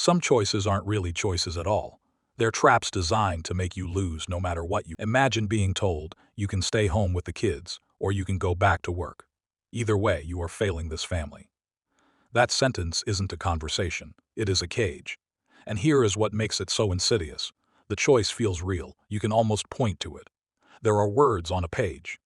Some choices aren't really choices at all. They're traps designed to make you lose no matter what you imagine. Being told you can stay home with the kids or you can go back to work. Either way, you are failing this family. That sentence isn't a conversation, it is a cage. And here is what makes it so insidious. The choice feels real, you can almost point to it. There are words on a page.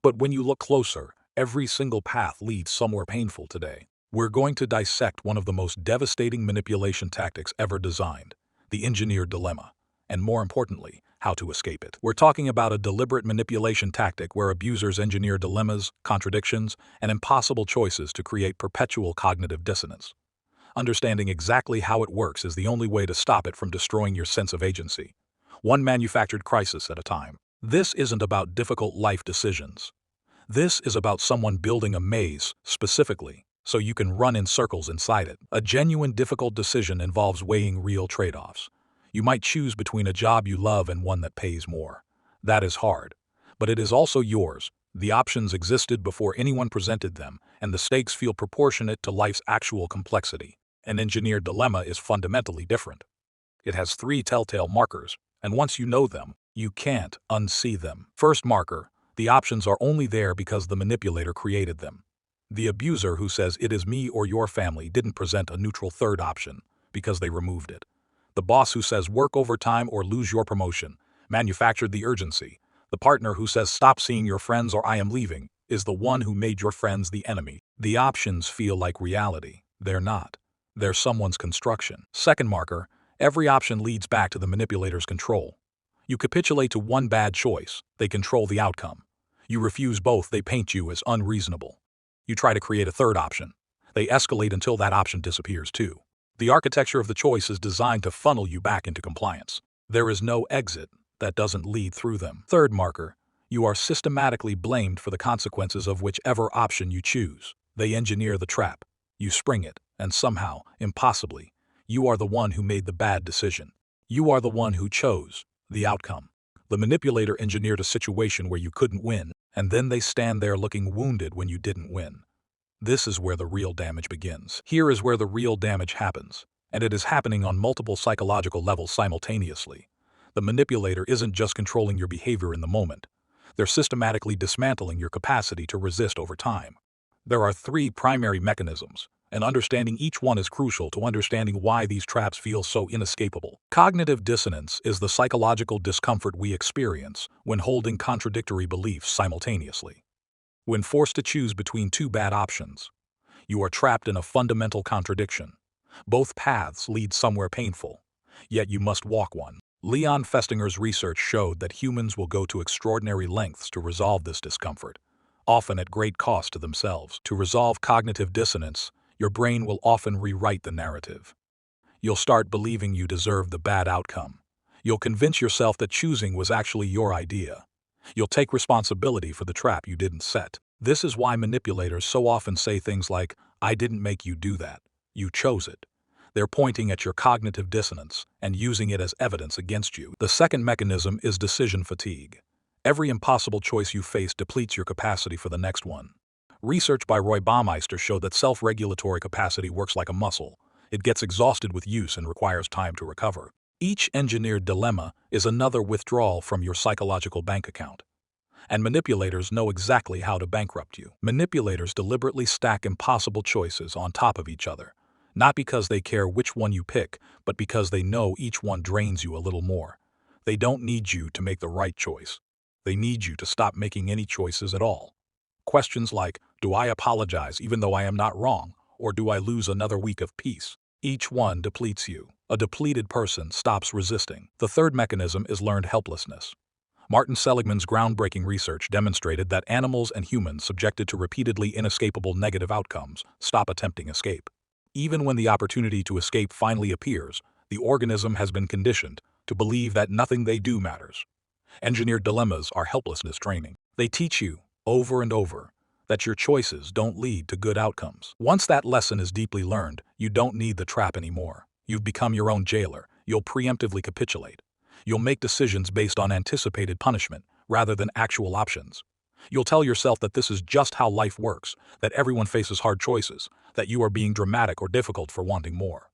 But when you look closer, every single path leads somewhere painful. Today, we're going to dissect one of the most devastating manipulation tactics ever designed, the engineered dilemma, and more importantly, how to escape it. We're talking about a deliberate manipulation tactic where abusers engineer dilemmas, contradictions, and impossible choices to create perpetual cognitive dissonance. Understanding exactly how it works is the only way to stop it from destroying your sense of agency, one manufactured crisis at a time. This isn't about difficult life decisions. This is about someone building a maze, specifically, so you can run in circles inside it. A genuine difficult decision involves weighing real trade-offs. You might choose between a job you love and one that pays more. That is hard. But it is also yours. The options existed before anyone presented them, and the stakes feel proportionate to life's actual complexity. An engineered dilemma is fundamentally different. It has 3 telltale markers, and once you know them, you can't unsee them. First marker: the options are only there because the manipulator created them. The abuser who says it is me or your family didn't present a neutral third option because they removed it. The boss who says work overtime or lose your promotion manufactured the urgency. The partner who says stop seeing your friends or I am leaving is the one who made your friends the enemy. The options feel like reality. They're not. They're someone's construction. Second marker: every option leads back to the manipulator's control. You capitulate to one bad choice, they control the outcome. You refuse both, they paint you as unreasonable. You try to create a third option. They escalate until that option disappears too. The architecture of the choice is designed to funnel you back into compliance. There is no exit that doesn't lead through them. Third marker: you are systematically blamed for the consequences of whichever option you choose. They engineer the trap. You spring it, and somehow, impossibly, you are the one who made the bad decision. You are the one who chose the outcome. The manipulator engineered a situation where you couldn't win, and then they stand there looking wounded when you didn't win. This is where the real damage begins. Here is where the real damage happens, and it is happening on multiple psychological levels simultaneously. The manipulator isn't just controlling your behavior in the moment. They're systematically dismantling your capacity to resist over time. There are 3 primary mechanisms, and understanding each one is crucial to understanding why these traps feel so inescapable. Cognitive dissonance is the psychological discomfort we experience when holding contradictory beliefs simultaneously. When forced to choose between 2 bad options, you are trapped in a fundamental contradiction. Both paths lead somewhere painful, yet you must walk one. Leon Festinger's research showed that humans will go to extraordinary lengths to resolve this discomfort, often at great cost to themselves. To resolve cognitive dissonance, your brain will often rewrite the narrative. You'll start believing you deserve the bad outcome. You'll convince yourself that choosing was actually your idea. You'll take responsibility for the trap you didn't set. This is why manipulators so often say things like, "I didn't make you do that. You chose it." They're pointing at your cognitive dissonance and using it as evidence against you. The second mechanism is decision fatigue. Every impossible choice you face depletes your capacity for the next one. Research by Roy Baumeister showed that self-regulatory capacity works like a muscle. It gets exhausted with use and requires time to recover. Each engineered dilemma is another withdrawal from your psychological bank account. And manipulators know exactly how to bankrupt you. Manipulators deliberately stack impossible choices on top of each other, not because they care which one you pick, but because they know each one drains you a little more. They don't need you to make the right choice. They need you to stop making any choices at all. Questions like, do I apologize even though I am not wrong, or do I lose another week of peace? Each one depletes you. A depleted person stops resisting. The third mechanism is learned helplessness. Martin Seligman's groundbreaking research demonstrated that animals and humans subjected to repeatedly inescapable negative outcomes stop attempting escape. Even when the opportunity to escape finally appears, the organism has been conditioned to believe that nothing they do matters. Engineered dilemmas are helplessness training. They teach you, over and over, that your choices don't lead to good outcomes. Once that lesson is deeply learned, you don't need the trap anymore. You've become your own jailer. You'll preemptively capitulate. You'll make decisions based on anticipated punishment rather than actual options. You'll tell yourself that this is just how life works, that everyone faces hard choices, that you are being dramatic or difficult for wanting more.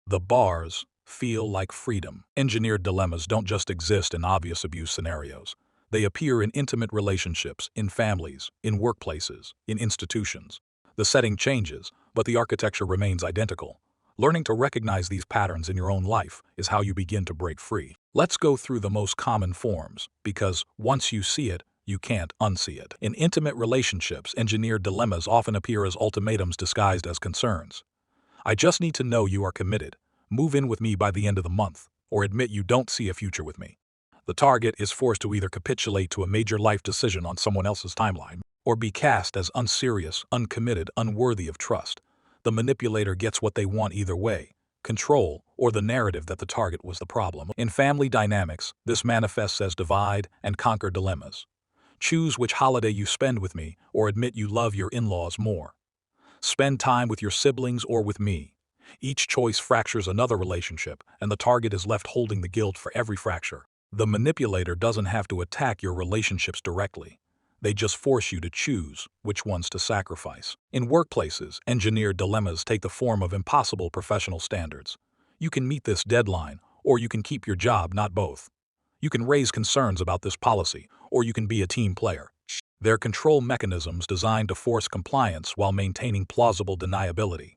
The bars feel like freedom. Engineered dilemmas don't just exist in obvious abuse scenarios. They appear in intimate relationships, in families, in workplaces, in institutions. The setting changes, but the architecture remains identical. Learning to recognize these patterns in your own life is how you begin to break free. Let's go through the most common forms, because once you see it, you can't unsee it. In intimate relationships, engineered dilemmas often appear as ultimatums disguised as concerns. I just need to know you are committed. Move in with me by the end of the month, or admit you don't see a future with me. The target is forced to either capitulate to a major life decision on someone else's timeline, or be cast as unserious, uncommitted, unworthy of trust. The manipulator gets what they want either way: control, or the narrative that the target was the problem. In family dynamics, this manifests as divide and conquer dilemmas. Choose which holiday you spend with me, or admit you love your in-laws more. Spend time with your siblings or with me. Each choice fractures another relationship, and the target is left holding the guilt for every fracture. The manipulator doesn't have to attack your relationships directly. They just force you to choose which ones to sacrifice. In workplaces, engineered dilemmas take the form of impossible professional standards. You can meet this deadline, or you can keep your job, not both. You can raise concerns about this policy, or you can be a team player. They're control mechanisms designed to force compliance while maintaining plausible deniability.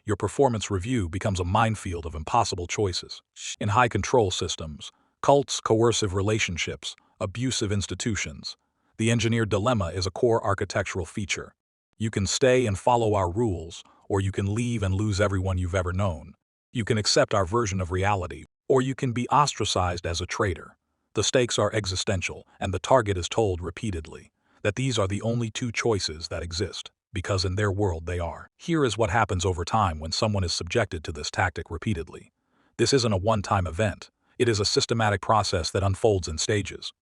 Your performance review becomes a minefield of impossible choices. In high control systems, cults, coercive relationships, abusive institutions, the engineered dilemma is a core architectural feature. You can stay and follow our rules, or you can leave and lose everyone you've ever known. You can accept our version of reality, or you can be ostracized as a traitor. The stakes are existential, and the target is told repeatedly that these are the only two choices that exist, because in their world they are. Here is what happens over time when someone is subjected to this tactic repeatedly. This isn't a one-time event. It is a systematic process that unfolds in stages.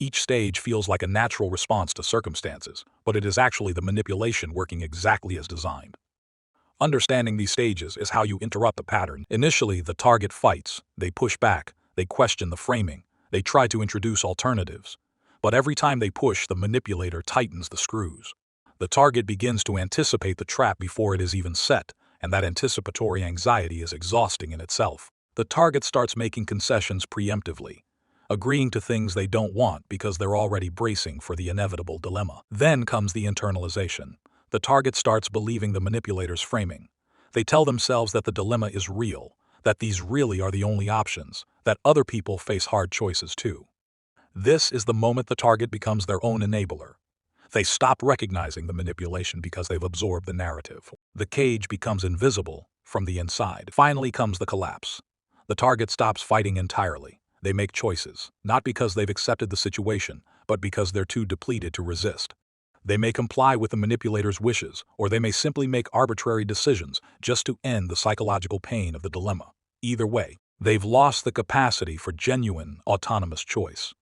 Each stage feels like a natural response to circumstances, but it is actually the manipulation working exactly as designed. Understanding these stages is how you interrupt the pattern. Initially, the target fights, they push back, they question the framing, they try to introduce alternatives. But every time they push, the manipulator tightens the screws. The target begins to anticipate the trap before it is even set, and that anticipatory anxiety is exhausting in itself. The target starts making concessions preemptively, agreeing to things they don't want because they're already bracing for the inevitable dilemma. Then comes the internalization. The target starts believing the manipulator's framing. They tell themselves that the dilemma is real, that these really are the only options, that other people face hard choices too. This is the moment the target becomes their own enabler. They stop recognizing the manipulation because they've absorbed the narrative. The cage becomes invisible from the inside. Finally comes the collapse. The target stops fighting entirely. They make choices, not because they've accepted the situation, but because they're too depleted to resist. They may comply with the manipulator's wishes, or they may simply make arbitrary decisions just to end the psychological pain of the dilemma. Either way, they've lost the capacity for genuine, autonomous choice.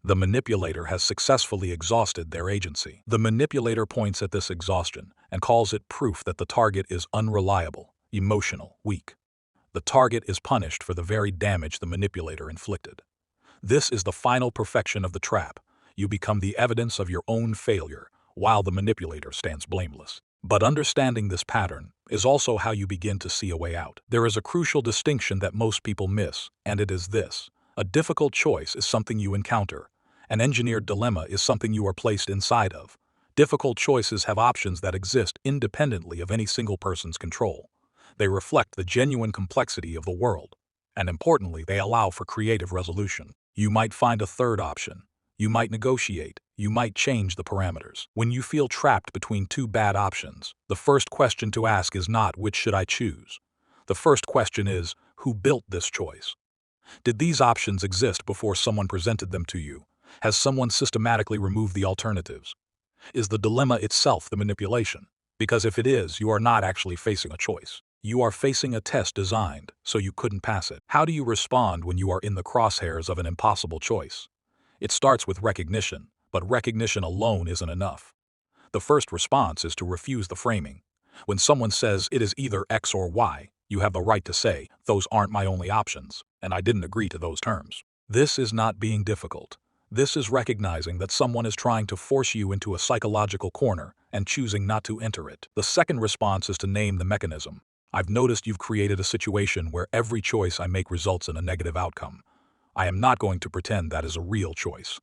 The manipulator has successfully exhausted their agency. The manipulator points at this exhaustion and calls it proof that the target is unreliable, emotional, weak. The target is punished for the very damage the manipulator inflicted. This is the final perfection of the trap. You become the evidence of your own failure, while the manipulator stands blameless. But understanding this pattern is also how you begin to see a way out. There is a crucial distinction that most people miss, and it is this. A difficult choice is something you encounter. An engineered dilemma is something you are placed inside of. Difficult choices have options that exist independently of any single person's control. They reflect the genuine complexity of the world. And importantly, they allow for creative resolution. You might find a third option. You might negotiate. You might change the parameters. When you feel trapped between two bad options, the first question to ask is not which should I choose. The first question is, who built this choice? Did these options exist before someone presented them to you? Has someone systematically removed the alternatives? Is the dilemma itself the manipulation? Because if it is, you are not actually facing a choice. You are facing a test designed so you couldn't pass it. How do you respond when you are in the crosshairs of an impossible choice? It starts with recognition, but recognition alone isn't enough. The first response is to refuse the framing. When someone says it is either X or Y, you have the right to say, those aren't my only options, and I didn't agree to those terms. This is not being difficult. This is recognizing that someone is trying to force you into a psychological corner and choosing not to enter it. The second response is to name the mechanism. I've noticed you've created a situation where every choice I make results in a negative outcome. I am not going to pretend that is a real choice.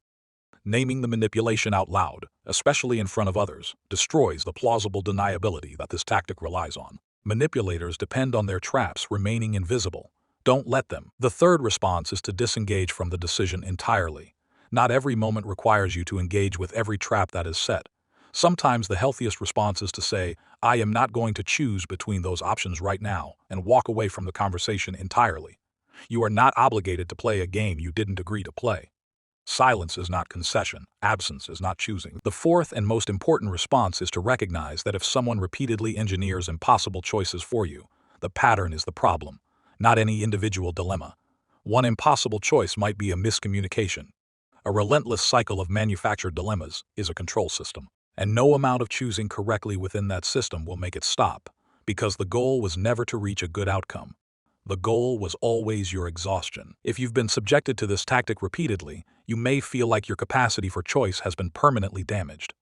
Naming the manipulation out loud, especially in front of others, destroys the plausible deniability that this tactic relies on. Manipulators depend on their traps remaining invisible. Don't let them. The third response is to disengage from the decision entirely. Not every moment requires you to engage with every trap that is set. Sometimes the healthiest response is to say, I am not going to choose between those options right now, and walk away from the conversation entirely. You are not obligated to play a game you didn't agree to play. Silence is not concession. Absence is not choosing. The fourth and most important response is to recognize that if someone repeatedly engineers impossible choices for you, the pattern is the problem, not any individual dilemma. One impossible choice might be a miscommunication. A relentless cycle of manufactured dilemmas is a control system, and no amount of choosing correctly within that system will make it stop, because the goal was never to reach a good outcome. The goal was always your exhaustion. If you've been subjected to this tactic repeatedly, you may feel like your capacity for choice has been permanently damaged.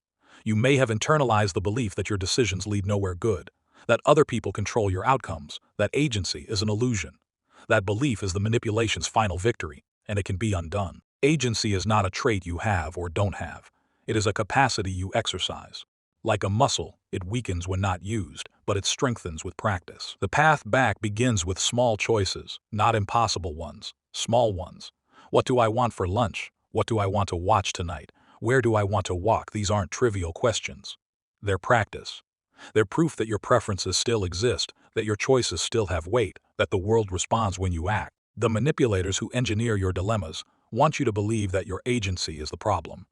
You may have internalized the belief that your decisions lead nowhere good, that other people control your outcomes, that agency is an illusion. That belief is the manipulation's final victory, and it can be undone. Agency is not a trait you have or don't have. It is a capacity you exercise. Like a muscle, it weakens when not used, but it strengthens with practice. The path back begins with small choices, not impossible ones, small ones. What do I want for lunch? What do I want to watch tonight? Where do I want to walk? These aren't trivial questions. They're practice. They're proof that your preferences still exist, that your choices still have weight, that the world responds when you act. The manipulators who engineer your dilemmas want you to believe that your agency is the problem.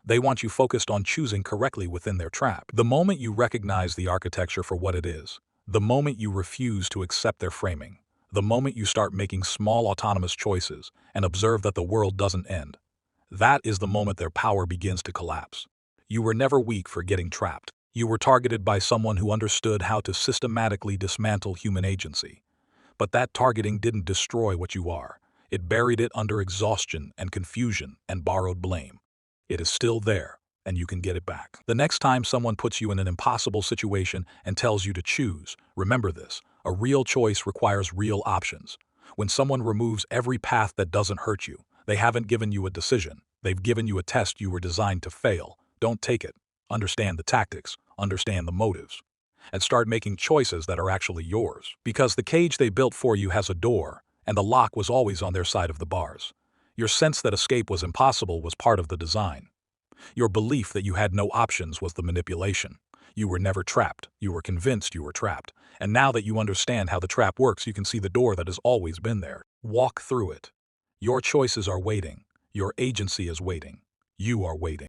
They want you focused on choosing correctly within their trap. The moment you recognize the architecture for what it is, the moment you refuse to accept their framing, the moment you start making small autonomous choices and observe that the world doesn't end, that is the moment their power begins to collapse. You were never weak for getting trapped. You were targeted by someone who understood how to systematically dismantle human agency. But that targeting didn't destroy what you are. It buried it under exhaustion and confusion and borrowed blame. It is still there, and you can get it back. The next time someone puts you in an impossible situation and tells you to choose, remember this: a real choice requires real options. When someone removes every path that doesn't hurt you, they haven't given you a decision. They've given you a test you were designed to fail. Don't take it. Understand the tactics, understand the motives, and start making choices that are actually yours. Because the cage they built for you has a door, and the lock was always on their side of the bars. Your sense that escape was impossible was part of the design. Your belief that you had no options was the manipulation. You were never trapped. You were convinced you were trapped. And now that you understand how the trap works, you can see the door that has always been there. Walk through it. Your choices are waiting. Your agency is waiting. You are waiting.